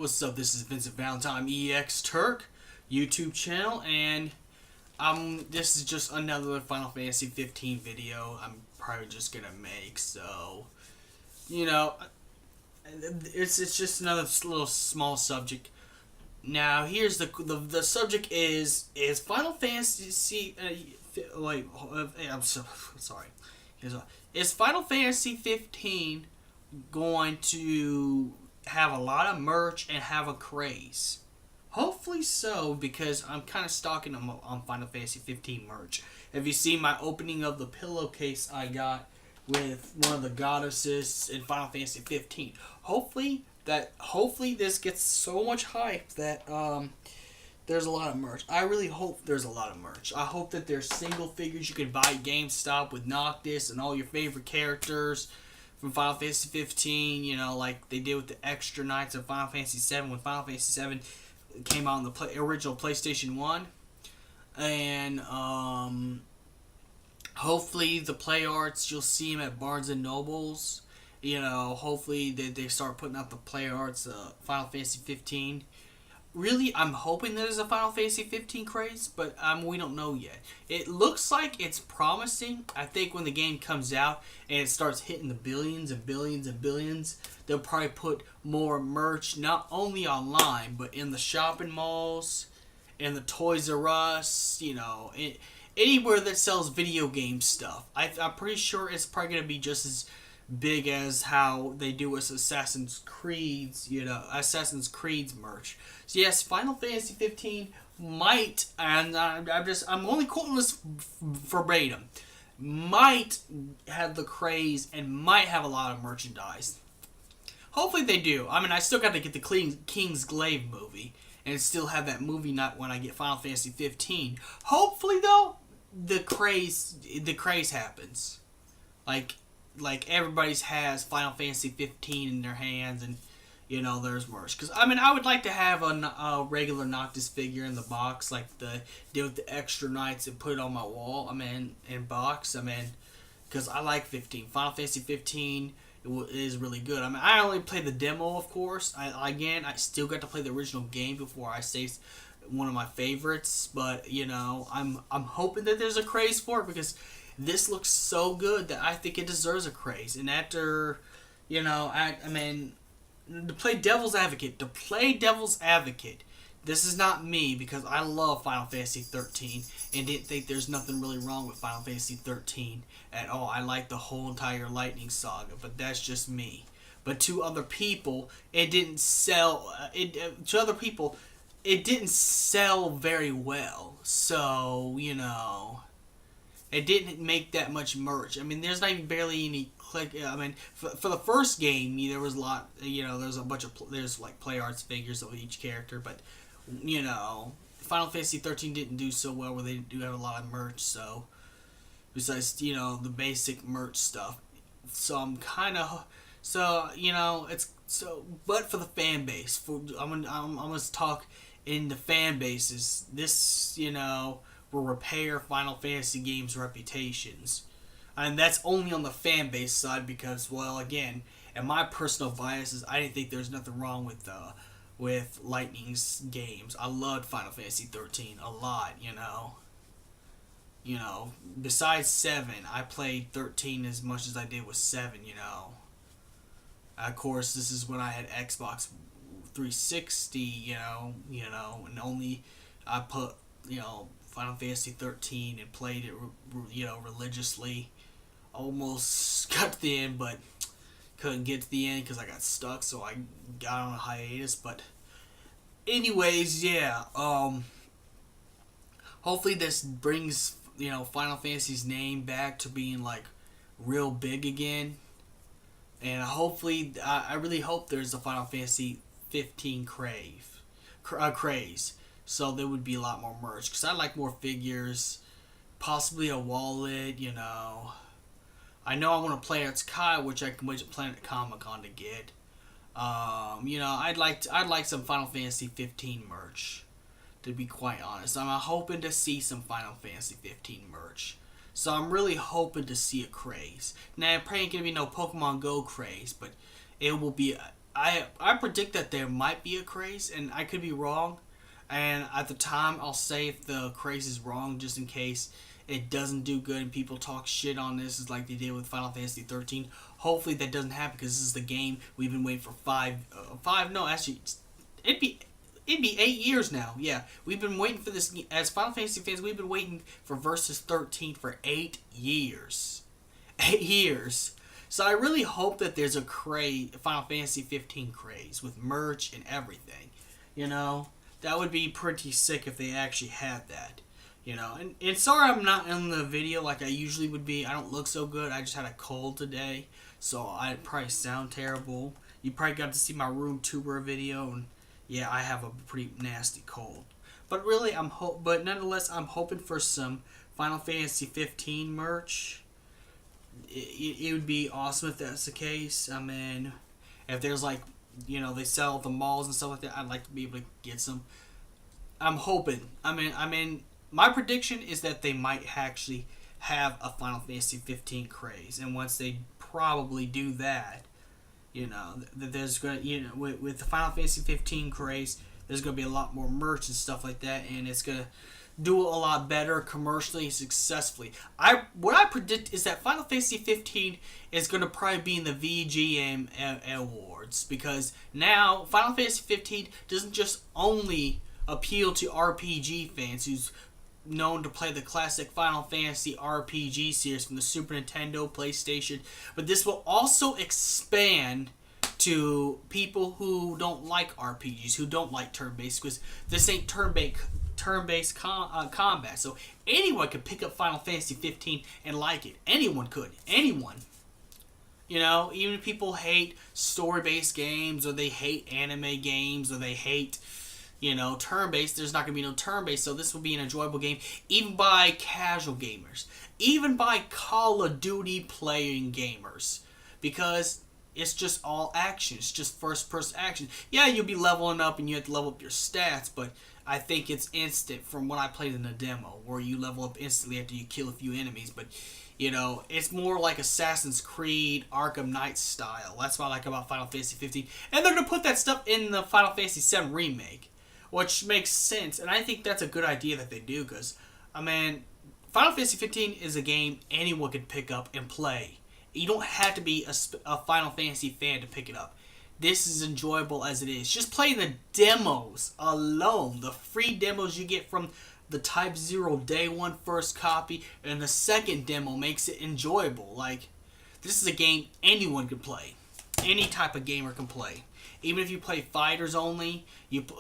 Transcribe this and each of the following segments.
What's up? This is Vincent Valentine EX Turk YouTube channel, and this is just another Final Fantasy 15 video I'm probably just gonna make. So, you know, it's just another little small subject. Now, here's the subject is Final Fantasy I'm so sorry. Is Final Fantasy 15 going to have a lot of merch and have a craze? Hopefully so, because I'm kind of stalking on Final Fantasy 15 merch. Have you seen my opening of the pillowcase I got with one of the goddesses in Final Fantasy 15? Hopefully this gets so much hype that there's a lot of merch. I really hope there's a lot of merch. I hope that there's single figures you can buy at GameStop with Noctis and all your favorite characters from Final Fantasy 15, you know, like they did with the extra nights of Final Fantasy 7 when Final Fantasy 7 came out on the original PlayStation 1. And hopefully the play arts, you'll see them at Barnes and Nobles. You know, hopefully they start putting out the play arts Final Fantasy 15. Really, I'm hoping there's a Final Fantasy 15 craze, but we don't know yet. It looks like it's promising. I think when the game comes out and it starts hitting the billions and billions and billions, they'll probably put more merch, not only online, but in the shopping malls, in the Toys R Us, you know, anywhere that sells video game stuff. I'm pretty sure it's probably going to be just as big as how they do with Assassin's Creed's merch. So yes, Final Fantasy 15 might, and I'm only quoting this verbatim, might have the craze and might have a lot of merchandise. Hopefully they do. I mean, I still got to get the King's Glaive movie and still have that movie night when I get Final Fantasy 15. Hopefully though, the craze happens. Like everybody's has Final Fantasy 15 in their hands, and you know there's merch. Because I mean, I would like to have a regular Noctis figure in the box, like the deal with the extra nights and put it on my wall. I mean, in box. I mean, because I like 15. Final Fantasy 15 is really good. I mean, I only played the demo, of course. I still got to play the original game before I say one of my favorites. But you know, I'm hoping that there's a craze for it, because this looks so good that I think it deserves a craze. And after, you know, I mean, to play devil's advocate, this is not me, because I love Final Fantasy 13 and didn't think there's nothing really wrong with Final Fantasy 13 at all. I like the whole entire Lightning Saga, but that's just me. But to other people, it didn't sell. It didn't sell very well. So, you know, it didn't make that much merch. I mean, there's not even barely any click. I mean, for the first game, there was a lot. You know, there's a bunch of there's like play arts figures of each character, but you know, Final Fantasy 13 didn't do so well, where they do have a lot of merch. So besides, you know, the basic merch stuff, so I'm kind of you know, it's so. But for the fan base, I'm gonna talk in the fan bases. This, you know, will repair Final Fantasy games' reputations. And that's only on the fan base side, because, well, again, and my personal biases, I didn't think there's nothing wrong with Lightning's games. I loved Final Fantasy 13 a lot, you know. You know, besides 7, I played 13 as much as I did with 7, you know. Of course, this is when I had Xbox 360, you know, and only I put, you know, Final Fantasy 13 and played it, you know, religiously. Almost got to the end, but couldn't get to the end because I got stuck, so I got on a hiatus. But anyways, yeah. Hopefully this brings, you know, Final Fantasy's name back to being like real big again. And hopefully, I really hope there's a Final Fantasy 15 craze. So there would be a lot more merch, because I like more figures, possibly a wallet, you know. I know I want to play Arts Kai, which I can wait to Planet Comic Con to get. You know, I'd like some Final Fantasy 15 merch, to be quite honest. I'm hoping to see some Final Fantasy 15 merch. So I'm really hoping to see a craze. Now, it probably ain't gonna be no Pokemon Go craze, but it will be I predict that there might be a craze, and I could be wrong. And at the time, I'll say if the craze is wrong, just in case it doesn't do good and people talk shit on this, is like they did with Final Fantasy 13. Hopefully that doesn't happen because this is the game we've been waiting for five. No, actually, it'd be 8 years now. Yeah, we've been waiting for this as Final Fantasy fans. We've been waiting for Versus 13 for 8 years. 8 years. So I really hope that there's a Final Fantasy 15 craze with merch and everything. You know, that would be pretty sick if they actually had that. You know, and sorry I'm not in the video like I usually would be. I don't look so good. I just had a cold today, so I probably sound terrible. You probably got to see my room tour video, and yeah, I have a pretty nasty cold. But really, but nonetheless, I'm hoping for some Final Fantasy 15 merch. It would be awesome if that's the case. I mean, if there's like, you know, they sell at the malls and stuff like that, I'd like to be able to get some. I'm hoping. I mean, my prediction is that they might actually have a Final Fantasy 15 craze, and once they probably do that, you know, there's going to, you know, with the Final Fantasy 15 craze, there's going to be a lot more merch and stuff like that, and it's going to do a lot better commercially and successfully. What I predict is that Final Fantasy 15 is going to probably be in the VGM awards, because now Final Fantasy 15 doesn't just only appeal to RPG fans who's known to play the classic Final Fantasy RPG series from the Super Nintendo, PlayStation, but this will also expand to people who don't like RPGs, who don't like turn-based, because this ain't turn-based combat. So anyone could pick up Final Fantasy 15 and like it. Anyone could. Anyone. You know, even if people hate story-based games, or they hate anime games, or they hate, you know, turn-based, there's not going to be no turn-based, so this will be an enjoyable game, even by casual gamers, even by Call of Duty playing gamers, because it's just all action. It's just first-person action. Yeah, you'll be leveling up, and you have to level up your stats, but I think it's instant from what I played in the demo, where you level up instantly after you kill a few enemies, but, you know, it's more like Assassin's Creed, Arkham Knight style. That's what I like about Final Fantasy 15, and they're going to put that stuff in the Final Fantasy 7 Remake, which makes sense, and I think that's a good idea that they do, because, I mean, Final Fantasy 15 is a game anyone can pick up and play. You don't have to be a Final Fantasy fan to pick it up. This is enjoyable as it is. Just playing the demos alone, the free demos you get from the Type 0 Day 1 first copy, and the second demo makes it enjoyable. Like, this is a game anyone can play. Any type of gamer can play. Even if you play fighters only,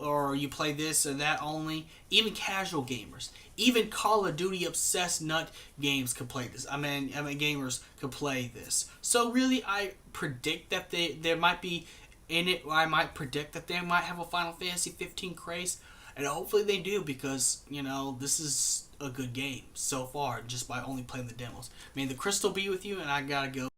or you play this or that only, even casual gamers, even Call of Duty obsessed nut games can play this. I mean gamers can play this. So really, I predict that there might be in it. Or I might predict that they might have a Final Fantasy 15 craze, and hopefully they do, because, you know, this is a good game so far just by only playing the demos. May the crystal be with you, and I gotta go.